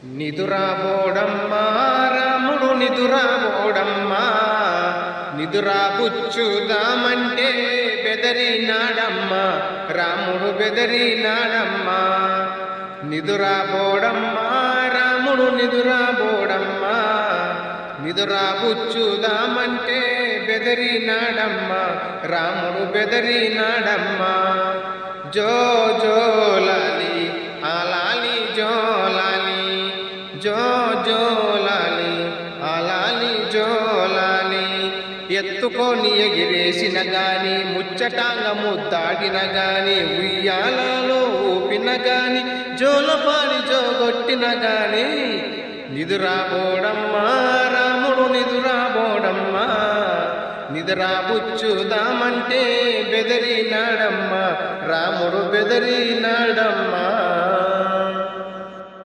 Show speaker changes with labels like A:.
A: నిదురాబోడమ్మా రాముడు నిదురాబోడమ్మా, నిదురాబుచ్చుదామంటే బెదరినాడమ్మా, రాముడు బెదరినాడమ్మా. నిదురాబోడమ్మా రాముడు నిదురాబోడమ్మా, నిదురాబుచ్చుదామంటే బెదరినాడమ్మా, రాముడు బెదరినాడమ్మా. జో జోలాలి ఆలాలి జోలాలి, జో జోలాలి ఆలాలి జోలాలి. ఎత్తుకొని ఎగిరేసిన గాని, ముచ్చటాంగ ముద్దాడిన గాని, ఉయ్యాలలో ఊపిన గాని, జోలపాడి జోగొట్టిన గాని, నిదురాబోడమ్మా రాముడు నిదురాబోడమ్మా, నిదురాబుచ్చుదామంటే బెదరినాడమ్మా, రాముడు బెదరినాడమ్మా.